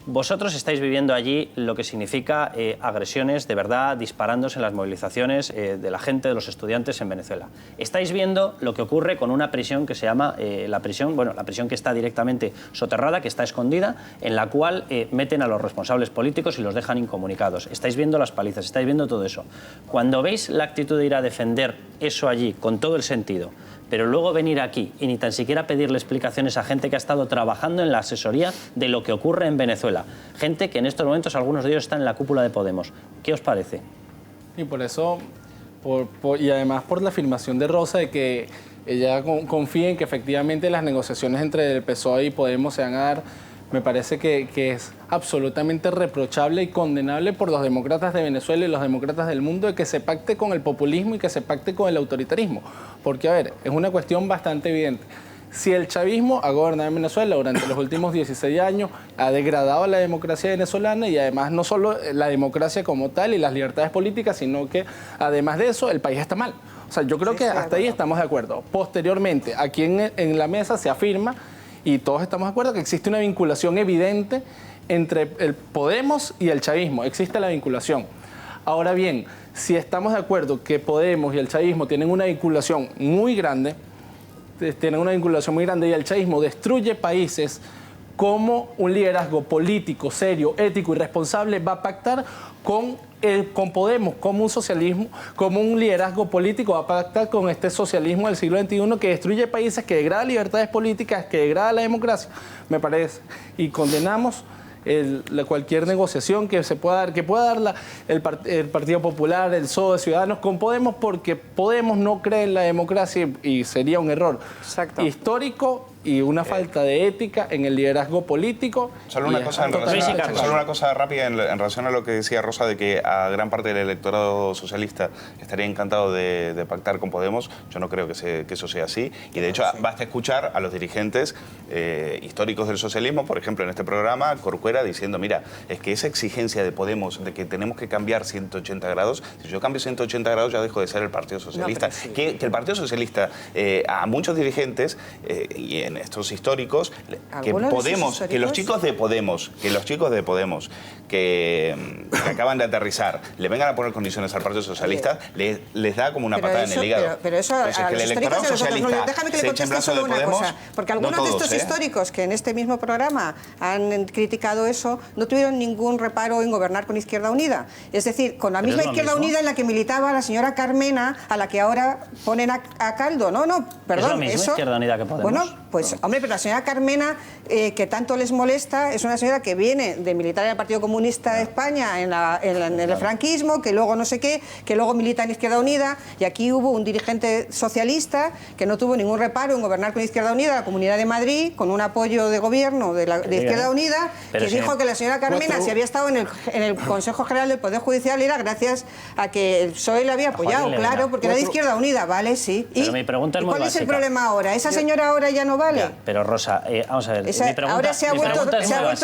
Vosotros estáis viviendo allí lo que significa agresiones de verdad, disparándose en las movilizaciones de la gente, de los estudiantes en Venezuela. Estáis viendo lo que ocurre con una prisión que se llama la prisión que está directamente soterrada, que está escondida, en la cual meten a los responsables políticos y los dejan incomunicados. Estáis viendo las palizas, estáis viendo todo eso. Cuando veis la actitud de ir a defender eso allí, con todo el sentido, pero luego venir aquí y ni tan siquiera pedirle explicaciones a gente que ha estado trabajando en la asesoría de lo que ocurre en Venezuela. Gente que en estos momentos, algunos de ellos están en la cúpula de Podemos. ¿Qué os parece? Y por eso, y además por la afirmación de Rosa de que ella confía en que efectivamente las negociaciones entre el PSOE y Podemos se van a dar, me parece que es absolutamente reprochable y condenable por los demócratas de Venezuela y los demócratas del mundo de que se pacte con el populismo y que se pacte con el autoritarismo. Porque, a ver, es una cuestión bastante evidente. Si el chavismo ha gobernado en Venezuela durante los últimos 16 años, ha degradado la democracia venezolana y además no solo la democracia como tal y las libertades políticas, sino que además de eso el país está mal. O sea, yo creo que hasta ahí estamos de acuerdo. Posteriormente, aquí en la mesa se afirma, y todos estamos de acuerdo, que existe una vinculación evidente entre el Podemos y el chavismo. Existe la vinculación. Ahora bien, si estamos de acuerdo que Podemos y el chavismo tienen una vinculación muy grande, y el chavismo destruye países, ¿cómo un liderazgo político, serio, ético y responsable va a pactar con Podemos, como un socialismo, como un liderazgo político va a pactar con este socialismo del siglo XXI que destruye países, que degrada libertades políticas, que degrada la democracia? Me parece. Y condenamos cualquier negociación que se pueda dar, el Partido Popular, el PSOE, Ciudadanos con Podemos, porque Podemos no cree en la democracia y sería un error histórico y una falta de ética en el liderazgo político. Solo una cosa rápida en relación a lo que decía Rosa, de que a gran parte del electorado socialista estaría encantado de pactar con Podemos. Yo no creo que eso sea así. Y de hecho basta escuchar a los dirigentes históricos del socialismo, por ejemplo en este programa, Corcuera diciendo, mira, es que esa exigencia de Podemos de que tenemos que cambiar 180 grados, si yo cambio 180 grados ya dejo de ser el Partido Socialista. No, que el Partido Socialista, a muchos dirigentes, y en estos históricos, que los chicos de Podemos, que acaban de aterrizar, le vengan a poner condiciones al Partido Socialista, les da como una patada en el hígado. Pero eso a que los el históricos electorado socialista déjame que se le eche en conteste brazos de solo una Podemos, cosa, porque algunos no de todos, estos históricos que en este mismo programa han criticado eso, no tuvieron ningún reparo en gobernar con Izquierda Unida. Es decir, con la misma Izquierda Unida en la que militaba la señora Carmena, a la que ahora ponen a caldo. No, perdón. ¿Es lo mismo Izquierda Unida que Podemos? Bueno, pues, hombre, pero la señora Carmena, que tanto les molesta, es una señora que viene de militar en el Partido Comunista de España, en el franquismo, que luego no sé qué, que luego milita en Izquierda Unida, y aquí hubo un dirigente socialista que no tuvo ningún reparo en gobernar con Izquierda Unida, la Comunidad de Madrid, con un apoyo de gobierno de Izquierda Unida, que dijo que la señora Carmena, si había estado en el Consejo General del Poder Judicial, era gracias a que el PSOE le había apoyado, claro, porque era de Izquierda Unida, ¿vale? Sí. Pero mi pregunta es muy ¿cuál básica. Es el problema ahora? ¿Esa señora ahora ya no vale? Ya, pero Rosa, vamos a ver, mi pregunta, ahora se ha vuelto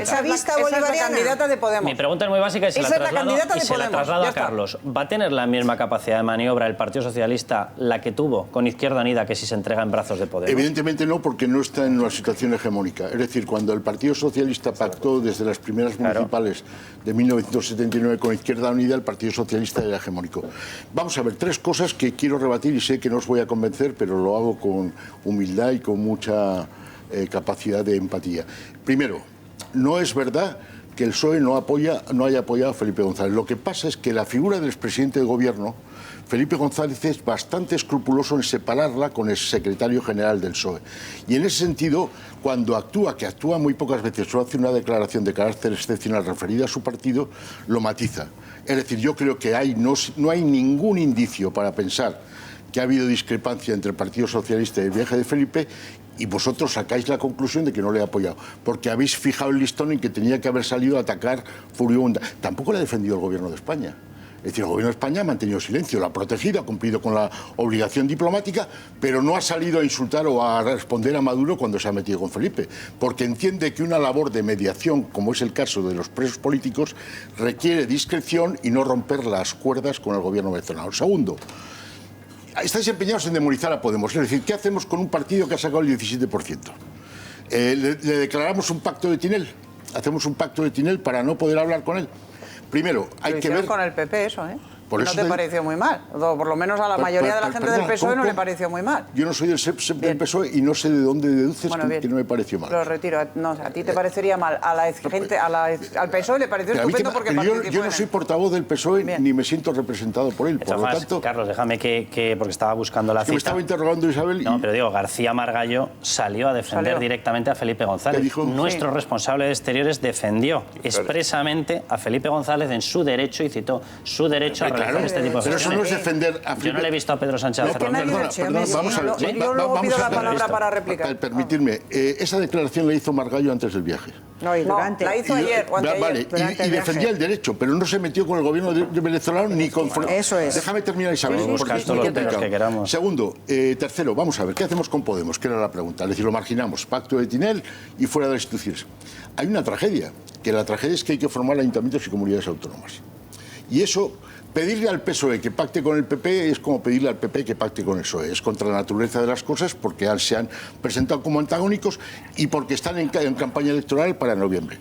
chavista bolivariana. Es la candidata de Podemos. Mi pregunta es muy básica y se la traslado a Carlos. ¿Va a tener la misma capacidad de maniobra el Partido Socialista la que tuvo con Izquierda Unida que si se entrega en brazos de Podemos? Evidentemente no, porque no está en una situación hegemónica. Es decir, cuando el Partido Socialista pactó desde las primeras municipales de 1979 con Izquierda Unida, el Partido Socialista era hegemónico. Vamos a ver, tres cosas que quiero rebatir y sé que no os voy a convencer, pero lo hago con humildad y con mucha capacidad de empatía. Primero, no es verdad que el PSOE no haya apoyado a Felipe González. Lo que pasa es que la figura del expresidente de gobierno, Felipe González, es bastante escrupuloso en separarla con el secretario general del PSOE. Y en ese sentido, cuando actúa, que actúa muy pocas veces, o hace una declaración de carácter excepcional referida a su partido, lo matiza. Es decir, yo creo que no hay ningún indicio para pensar que ha habido discrepancia entre el Partido Socialista y el viaje de Felipe, y vosotros sacáis la conclusión de que no le ha apoyado, porque habéis fijado el listón en que tenía que haber salido a atacar furibunda. Tampoco le ha defendido el Gobierno de España. Es decir, el Gobierno de España ha mantenido silencio, lo ha protegido, ha cumplido con la obligación diplomática, pero no ha salido a insultar o a responder a Maduro cuando se ha metido con Felipe, porque entiende que una labor de mediación, como es el caso de los presos políticos, requiere discreción y no romper las cuerdas con el Gobierno venezolano. Segundo, estáis empeñados en demonizar a Podemos. Es decir, ¿qué hacemos con un partido que ha sacado el 17%? ¿Le declaramos un pacto de Tinel? hacemos un pacto de Tinel para no poder hablar con él. Primero, hay que ver... con el PP eso, ¿eh? Por eso no te pareció muy mal. Por lo menos a la mayoría de la gente del PSOE no le pareció muy mal. Yo no soy del PSOE y no sé de dónde deduces que no me pareció mal. Lo retiro. No, a ti te parecería mal. A la gente, al PSOE le pareció estupendo porque participó. Yo no soy portavoz del PSOE ni me siento representado por él. Por lo tanto, Carlos, déjame porque estaba buscando la cita. Me estaba interrogando Isabel. No, pero digo, García Margallo salió a defender directamente a Felipe González. Dijo? Nuestro responsable de Exteriores defendió expresamente a Felipe González en su derecho y citó su derecho a realizar este tipo de cosas. Eso no es defender a Felipe. Yo no le he visto a Pedro Sánchez hacerlo. Vamos a ver. Yo luego pido la palabra para replicar. Permitidme, esa declaración la hizo Margallo antes del viaje. No, la hizo ayer. Vale, y defendía el derecho, pero no se metió con el gobierno venezolano ni con... Eso es. Déjame terminar, Isabel. Buscas todos los pelos que queramos. Segundo, tercero, vamos a ver, ¿qué hacemos con Podemos? Que era la pregunta. Es decir, lo marginamos, pacto de Tinel y fuera de las instituciones. Hay una tragedia, que la tragedia es que hay que formar ayuntamientos y comunidades autónomas. Y eso... Pedirle al PSOE que pacte con el PP es como pedirle al PP que pacte con el PSOE. Es contra la naturaleza de las cosas porque se han presentado como antagónicos y porque están en campaña electoral para noviembre.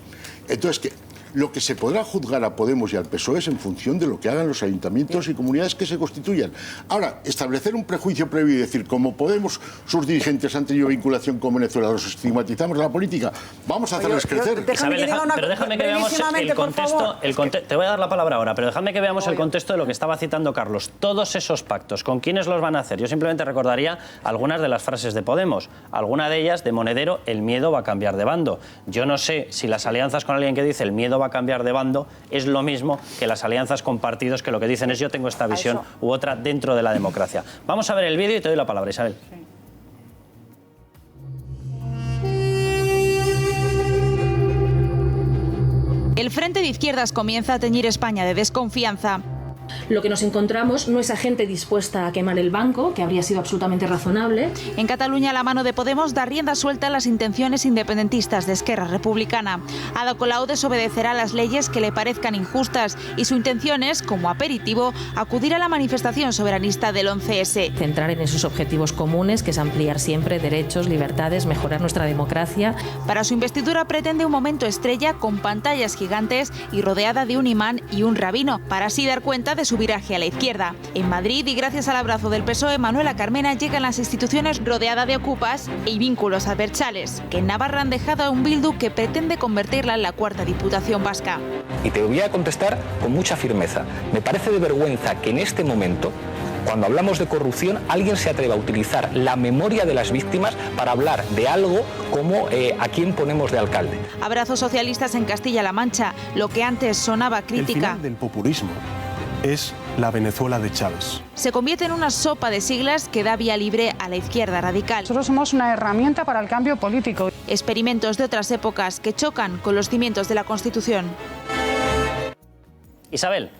Entonces, lo que se podrá juzgar a Podemos y al PSOE es en función de lo que hagan los ayuntamientos y comunidades que se constituyan. Ahora, establecer un prejuicio previo y decir, como Podemos, sus dirigentes han tenido vinculación con Venezuela, los estigmatizamos la política, vamos a hacerles crecer. Pero déjame que veamos el contexto. Te voy a dar la palabra ahora, pero déjame que veamos el contexto de lo que estaba citando Carlos. Todos esos pactos, ¿con quiénes los van a hacer? Yo simplemente recordaría algunas de las frases de Podemos. Alguna de ellas, de Monedero, el miedo va a cambiar de bando. Yo no sé si las alianzas con alguien que dice el miedo va a cambiar de bando es lo mismo que las alianzas con partidos que lo que dicen es yo tengo esta visión u otra dentro de la democracia. Vamos a ver el vídeo y te doy la palabra, Isabel. El Frente de Izquierdas comienza a teñir España de desconfianza. Lo que nos encontramos no es a gente dispuesta a quemar el banco, que habría sido absolutamente razonable. En Cataluña, la mano de Podemos da rienda suelta a las intenciones independentistas de Esquerra Republicana. Ada Colau desobedecerá las leyes que le parezcan injustas y su intención es, como aperitivo, acudir a la manifestación soberanista del 11S. Centrar en esos objetivos comunes, que es ampliar siempre derechos, libertades, mejorar nuestra democracia. Para su investidura pretende un momento estrella con pantallas gigantes y rodeada de un imán y un rabino, para así dar cuenta de su viraje a la izquierda. En Madrid, y gracias al abrazo del PSOE, Manuela Carmena llega a las instituciones rodeada de ocupas y vínculos abertzales, que en Navarra han dejado a un Bildu que pretende convertirla en la cuarta Diputación vasca. Y te voy a contestar con mucha firmeza. Me parece de vergüenza que en este momento, cuando hablamos de corrupción, alguien se atreva a utilizar la memoria de las víctimas para hablar de algo como a quién ponemos de alcalde. Abrazos socialistas en Castilla-La Mancha, lo que antes sonaba crítica. El final del populismo es la Venezuela de Chávez. Se convierte en una sopa de siglas que da vía libre a la izquierda radical. Nosotros somos una herramienta para el cambio político. Experimentos de otras épocas que chocan con los cimientos de la Constitución. Isabel.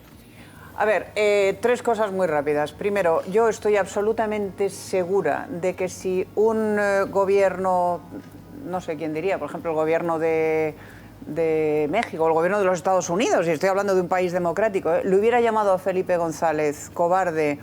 A ver, tres cosas muy rápidas. Primero, yo estoy absolutamente segura de que si un gobierno, no sé quién diría, por ejemplo, el gobierno de México, el gobierno de los Estados Unidos, y estoy hablando de un país democrático, le hubiera llamado a Felipe González cobarde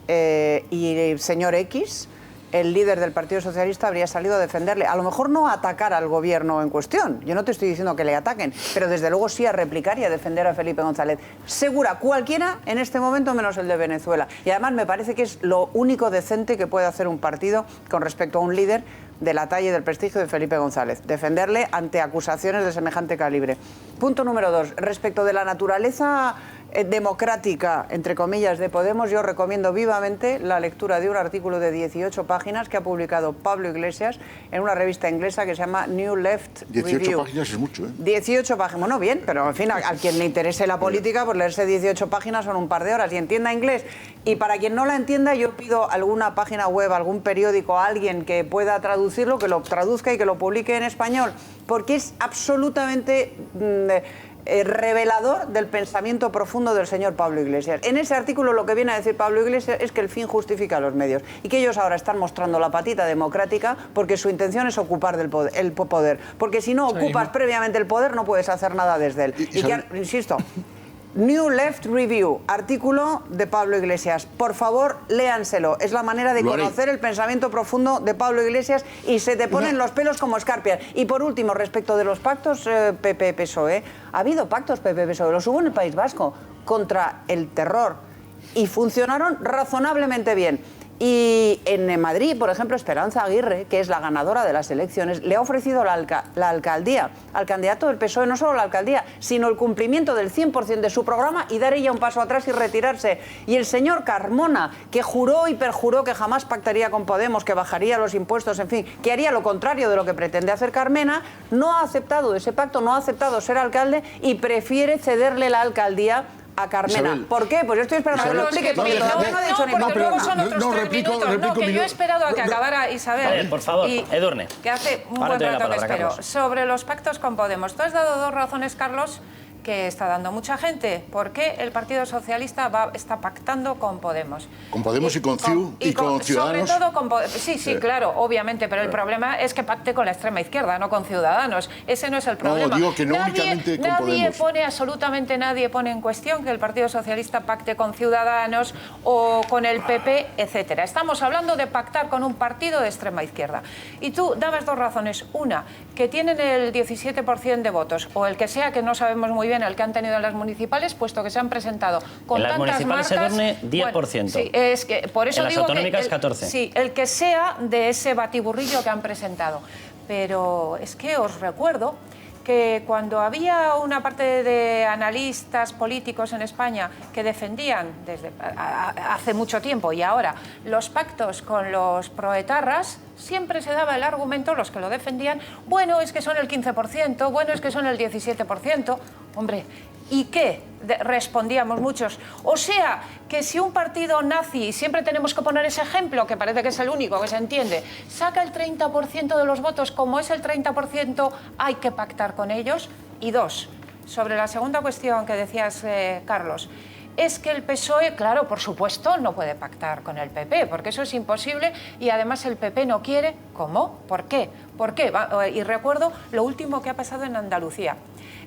y señor X, el líder del Partido Socialista habría salido a defenderle. A lo mejor no a atacar al gobierno en cuestión, yo no te estoy diciendo que le ataquen, pero desde luego sí a replicar y a defender a Felipe González. Segura, cualquiera en este momento menos el de Venezuela. Y además me parece que es lo único decente que puede hacer un partido con respecto a un líder de la talla y del prestigio de Felipe González. Defenderle ante acusaciones de semejante calibre. Punto número 2. Respecto de la naturaleza democrática, entre comillas, de Podemos, yo recomiendo vivamente la lectura de un artículo de 18 páginas que ha publicado Pablo Iglesias en una revista inglesa que se llama New Left 18 Review. páginas es mucho, ¿eh? 18 páginas, bueno, bien, pero en fin, a quien le interese la política, pues leerse 18 páginas son un par de horas y entienda inglés. Y para quien no la entienda, yo pido alguna página web, algún periódico, a alguien que pueda traducirlo, que lo traduzca y que lo publique en español, porque es absolutamente revelador del pensamiento profundo del señor Pablo Iglesias. En ese artículo lo que viene a decir Pablo Iglesias es que el fin justifica los medios y que ellos ahora están mostrando la patita democrática porque su intención es ocupar el poder. Porque si no ocupas previamente el poder no puedes hacer nada desde él. Y que, insisto, New Left Review, artículo de Pablo Iglesias. Por favor, léanselo. Es la manera de conocer el pensamiento profundo de Pablo Iglesias y se te ponen los pelos como escarpias. Y por último, respecto de los pactos PP-PSOE, ha habido pactos PP-PSOE, los hubo en el País Vasco, contra el terror y funcionaron razonablemente bien. Y en Madrid, por ejemplo, Esperanza Aguirre, que es la ganadora de las elecciones, le ha ofrecido la alcaldía al candidato del PSOE, no solo la alcaldía, sino el cumplimiento del 100% de su programa y dar ella un paso atrás y retirarse. Y el señor Carmona, que juró y perjuró que jamás pactaría con Podemos, que bajaría los impuestos, en fin, que haría lo contrario de lo que pretende hacer Carmena, no ha aceptado ese pacto, no ha aceptado ser alcalde y prefiere cederle la alcaldía a Carmena. Isabel. ¿Por qué? Pues yo estoy esperando que lo explique, porque todavía no ha dicho ni por qué. Luego son otros 3 minutos. No, que yo he esperado a que acabara Isabel. Por favor, y Edurne. que hace un Ahora buen te doy la rato que palabra, espero. Carlos. Sobre los pactos con Podemos. Tú has dado 2 razones, Carlos, que está dando mucha gente. ¿Por qué el Partido Socialista está pactando con Podemos? Con Podemos y con CiU y con Ciudadanos. Sobre todo con Podemos. Sí, claro, obviamente, pero el problema es que pacte con la extrema izquierda, no con Ciudadanos. Ese no es el problema. No, digo que no únicamente con Podemos. Absolutamente nadie pone en cuestión que el Partido Socialista pacte con Ciudadanos o con el PP, etcétera. Estamos hablando de pactar con un partido de extrema izquierda. Y tú dabas 2 razones. Una, que tienen el 17% de votos, o el que sea, que no sabemos muy bien el que han tenido en las municipales, puesto que se han presentado con en tantas las municipales marcas. Edurne, 10%. Bueno, sí, es que por eso en las digo autonómicas, que 14%. Sí, el que sea de ese batiburrillo que han presentado. Pero es que os recuerdo que cuando había una parte de analistas políticos en España que defendían desde hace mucho tiempo y ahora los pactos con los proetarras, siempre se daba el argumento, los que lo defendían, bueno, es que son el 15%, bueno, es que son el 17%. Hombre, ¿y qué? Respondíamos muchos. O sea, que si un partido nazi, y siempre tenemos que poner ese ejemplo, que parece que es el único que se entiende, saca el 30% de los votos, como es el 30%, hay que pactar con ellos. Y 2, sobre la segunda cuestión que decías, Carlos, es que el PSOE, claro, por supuesto, no puede pactar con el PP, porque eso es imposible y además el PP no quiere. ¿Cómo? ¿Por qué? ¿Por qué? Y recuerdo lo último que ha pasado en Andalucía.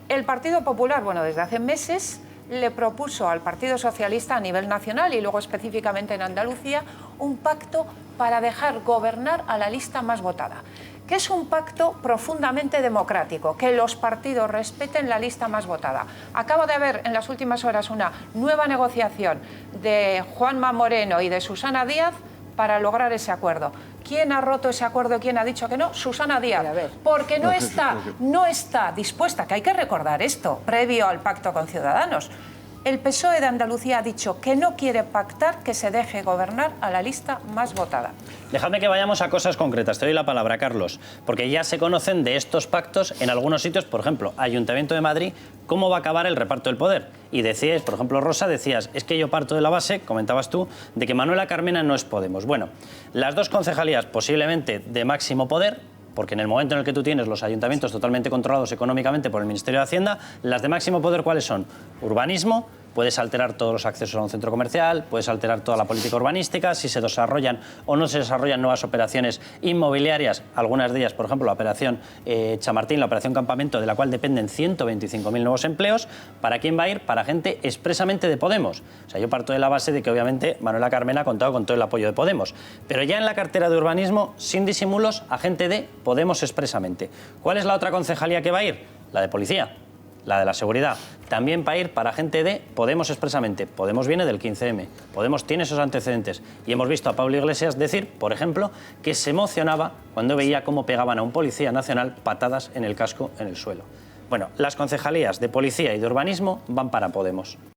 El Partido Popular, bueno, desde hace meses le propuso al Partido Socialista a nivel nacional y luego específicamente en Andalucía un pacto para dejar gobernar a la lista más votada, que es un pacto profundamente democrático, que los partidos respeten la lista más votada. Acaba de haber en las últimas horas una nueva negociación de Juanma Moreno y de Susana Díaz para lograr ese acuerdo. ¿Quién ha roto ese acuerdo y quién ha dicho que no? Susana Díaz, porque no está dispuesta, que hay que recordar esto, previo al pacto con Ciudadanos. El PSOE de Andalucía ha dicho que no quiere pactar, que se deje gobernar a la lista más votada. Dejadme que vayamos a cosas concretas. Te doy la palabra, Carlos, porque ya se conocen de estos pactos en algunos sitios, por ejemplo, Ayuntamiento de Madrid, cómo va a acabar el reparto del poder. Y decías, por ejemplo, Rosa, decías, es que yo parto de la base, comentabas tú, de que Manuela Carmena no es Podemos. Bueno, las 2 concejalías posiblemente de máximo poder, porque en el momento en el que tú tienes los ayuntamientos totalmente controlados económicamente por el Ministerio de Hacienda, las de máximo poder, ¿cuáles son? Urbanismo. Puedes alterar todos los accesos a un centro comercial, puedes alterar toda la política urbanística, si se desarrollan o no se desarrollan nuevas operaciones inmobiliarias, algunas de ellas, por ejemplo, la operación Chamartín, la operación Campamento, de la cual dependen 125.000 nuevos empleos. ¿Para quién va a ir? Para gente expresamente de Podemos. O sea, yo parto de la base de que obviamente Manuela Carmena ha contado con todo el apoyo de Podemos. Pero ya en la cartera de urbanismo, sin disimulos, a gente de Podemos expresamente. ¿Cuál es la otra concejalía que va a ir? La de policía. La de la seguridad, también va a ir para gente de Podemos expresamente. Podemos viene del 15M, Podemos tiene esos antecedentes. Y hemos visto a Pablo Iglesias decir, por ejemplo, que se emocionaba cuando veía cómo pegaban a un policía nacional patadas en el casco en el suelo. Bueno, las concejalías de policía y de urbanismo van para Podemos.